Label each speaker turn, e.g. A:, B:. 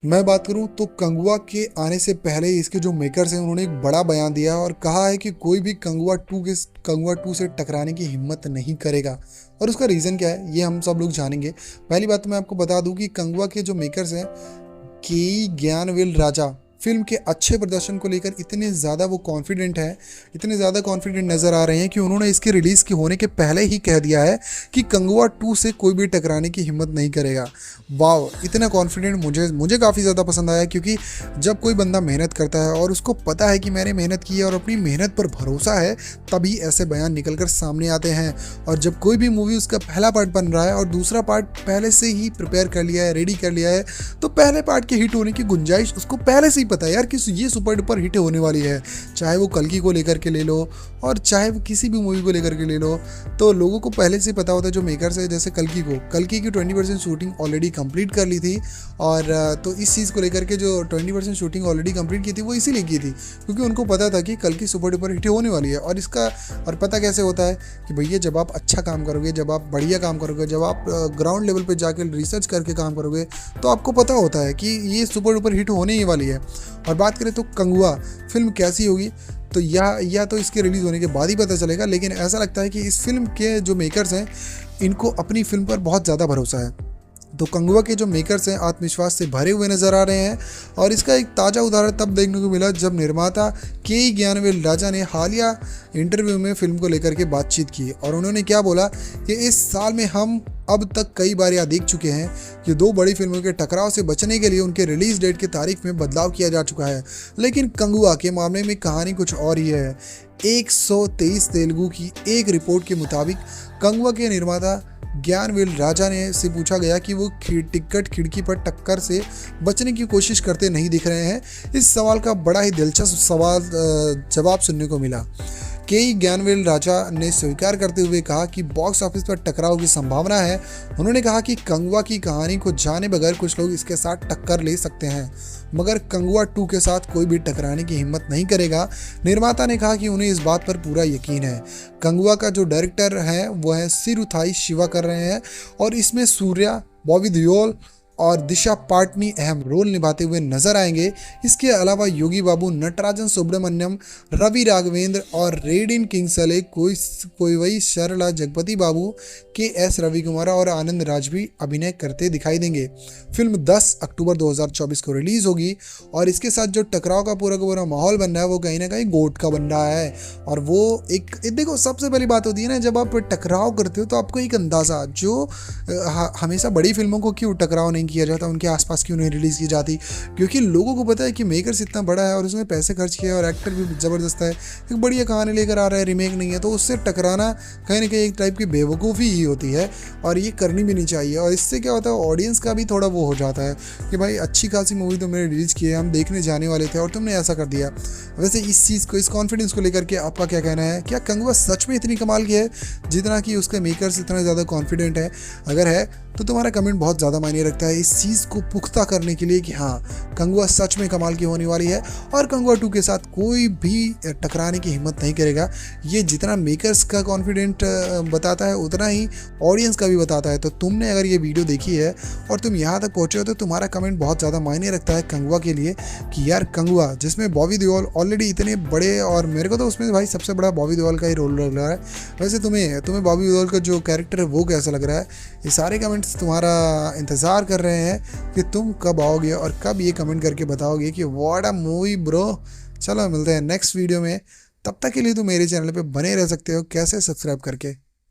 A: मैं बात करूं तो कंगुआ के आने से पहले ही इसके जो मेकर्स हैं उन्होंने एक बड़ा बयान दिया और कहा है कि कोई भी कंगुआ 2 से टकराने की हिम्मत नहीं करेगा। और उसका रीज़न क्या है ये हम सब लोग जानेंगे। पहली बात तो मैं आपको बता दूं कि कंगुआ के जो मेकर्स हैं के ज्ञानवेल राजा फिल्म के अच्छे प्रदर्शन को लेकर इतने ज़्यादा वो कॉन्फिडेंट है, इतने ज़्यादा कॉन्फिडेंट नज़र आ रहे हैं कि उन्होंने इसके रिलीज़ के होने के पहले ही कह दिया है कि कंगुआ 2 से कोई भी टकराने की हिम्मत नहीं करेगा। वाह, इतना कॉन्फिडेंट मुझे मुझे काफ़ी ज़्यादा पसंद आया, क्योंकि जब कोई बंदा मेहनत करता है और उसको पता है कि मैंने मेहनत की है और अपनी मेहनत पर भरोसा है, तभी ऐसे बयान निकल कर सामने आते हैं। और जब कोई भी मूवी उसका पहला पार्ट बन रहा है और दूसरा पार्ट पहले से ही प्रिपेयर कर लिया है, रेडी कर लिया है, तो पहले पार्ट के हिट होने की गुंजाइश उसको पहले से ही पता है यार कि ये सुपर डुपर हिट होने वाली है। चाहे वो कल्कि को लेकर के ले लो और चाहे वो किसी भी मूवी को लेकर के ले लो, तो लोगों को पहले से पता होता है। जो मेकर्स है, जैसे कल्कि की 20% शूटिंग ऑलरेडी कंप्लीट कर ली थी, और तो इस चीज़ को लेकर के जो 20% शूटिंग ऑलरेडी कंप्लीट की थी वो इसीलिए की थी क्योंकि उनको पता था कि कल्कि सुपर डुपर हिट होने वाली है। और इसका और पता कैसे होता है कि भैया जब आप अच्छा काम करोगे, जब आप बढ़िया काम करोगे, जब आप ग्राउंड लेवल पर जाकर रिसर्च करके काम करोगे, तो आपको पता होता है कि ये सुपर डुपर हिट होने ही वाली है। और बात करें तो कंगुआ फिल्म कैसी होगी, तो या तो इसके रिलीज़ होने के बाद ही पता चलेगा, लेकिन ऐसा लगता है कि इस फिल्म के जो मेकर्स हैं इनको अपनी फिल्म पर बहुत ज़्यादा भरोसा है। तो कंगुआ के जो मेकर्स हैं आत्मविश्वास से भरे हुए नज़र आ रहे हैं। और इसका एक ताज़ा उदाहरण तब देखने को मिला जब निर्माता के ज्ञानवेल राजा ने हालिया इंटरव्यू में फिल्म को लेकर के बातचीत की, और उन्होंने क्या बोला कि इस साल में हम अब तक कई बार यह देख चुके हैं कि दो बड़ी फिल्मों के टकराव से बचने के लिए उनके रिलीज डेट की तारीख में बदलाव किया जा चुका है, लेकिन कंगुआ के मामले में कहानी कुछ और ही है। 123 तेलुगु की एक रिपोर्ट के मुताबिक कंगुआ के निर्माता ज्ञानवेल राजा ने से पूछा गया कि वो टिकट खिड़की पर टक्कर से बचने की कोशिश करते नहीं दिख रहे हैं। इस सवाल का बड़ा ही दिलचस्प जवाब सुनने को मिला। के ज्ञानवेल राजा ने स्वीकार करते हुए कहा कि बॉक्स ऑफिस पर टकराव की संभावना है। उन्होंने कहा कि कंगुआ की कहानी को जाने बगैर कुछ लोग इसके साथ टक्कर ले सकते हैं, मगर कंगुआ 2 के साथ कोई भी टकराने की हिम्मत नहीं करेगा। निर्माता ने कहा कि उन्हें इस बात पर पूरा यकीन है। कंगुआ का जो डायरेक्टर है वो है सिरुथाई शिवा कर रहे हैं, और इसमें सूर्या, बॉबी देओल और दिशा पाटनी अहम रोल निभाते हुए नजर आएंगे। इसके अलावा योगी बाबू, नटराजन सुब्रमण्यम, रवि राघवेंद्र और रेडिन किंग्सले, कोई वही सरला जगपति बाबू, के एस रवि कुमार और आनंद राज भी अभिनय करते दिखाई देंगे। फिल्म 10 अक्टूबर 2024 को रिलीज होगी, और इसके साथ जो टकराव का पूरा माहौल बन रहा है वो कहीं ना कहीं गोट का बन रहा है। और वो एक देखो, सबसे पहली बात होती है ना, जब आप टकराव करते हो तो आपको एक अंदाज़ा, जो हमेशा बड़ी फिल्मों को क्यों टकराव नहीं किया जाता, उनके आसपास क्यों नहीं रिलीज़ की जाती, क्योंकि लोगों को पता है कि मेकर्स इतना बड़ा है और उसमें पैसे खर्च किया और एक्टर भी ज़बरदस्त है, एक बढ़िया कहानी लेकर आ रहा है, रीमेक नहीं है, तो उससे टकराना कहीं ना कहीं एक टाइप की बेवकूफ़ी ही होती है, और ये करनी भी नहीं चाहिए। और इससे क्या होता है, ऑडियंस का भी थोड़ा वो हो जाता है कि भाई अच्छी खासी मूवी तो मैंने रिलीज़ की है, हम देखने जाने वाले थे और तुमने ऐसा कर दिया। वैसे इस चीज़ को, इस कॉन्फिडेंस को लेकर के आपका क्या कहना है? क्या कंगुआ सच में इतनी कमाल की है जितना कि उसके मेकर्स इतना ज़्यादा कॉन्फिडेंट है? अगर है तो तुम्हारा कमेंट बहुत ज़्यादा मायने रखता है इस चीज़ को पुख्ता करने के लिए कि हाँ, कंगुआ सच में कमाल की होने वाली है और कंगुआ 2 के साथ कोई भी टकराने की हिम्मत नहीं करेगा। ये जितना मेकर्स का कॉन्फिडेंट बताता है उतना ही ऑडियंस का भी बताता है। तो तुमने अगर ये वीडियो देखी है और तुम यहाँ तक पहुँचे हो तो तुम्हारा कमेंट बहुत ज़्यादा मायने रखता है कंगुआ के लिए कि यार कंगुआ, जिसमें बॉबी देओल ऑलरेडी इतने बड़े, और मेरे को तो उसमें भाई सबसे बड़ा बॉबी देओल का ही रोल लग रहा है। वैसे तुम्हें बॉबी देओल का जो कैरेक्टर है वो कैसा लग रहा है? ये सारे कमेंट्स तुम्हारा इंतज़ार कर रहे हैं कि तुम कब आओगे और कब ये कमेंट करके बताओगे कि व्हाट अ मूवी ब्रो। चलो मिलते हैं नेक्स्ट वीडियो में, तब तक के लिए तुम मेरे चैनल पे बने रह सकते हो, कैसे? सब्सक्राइब करके।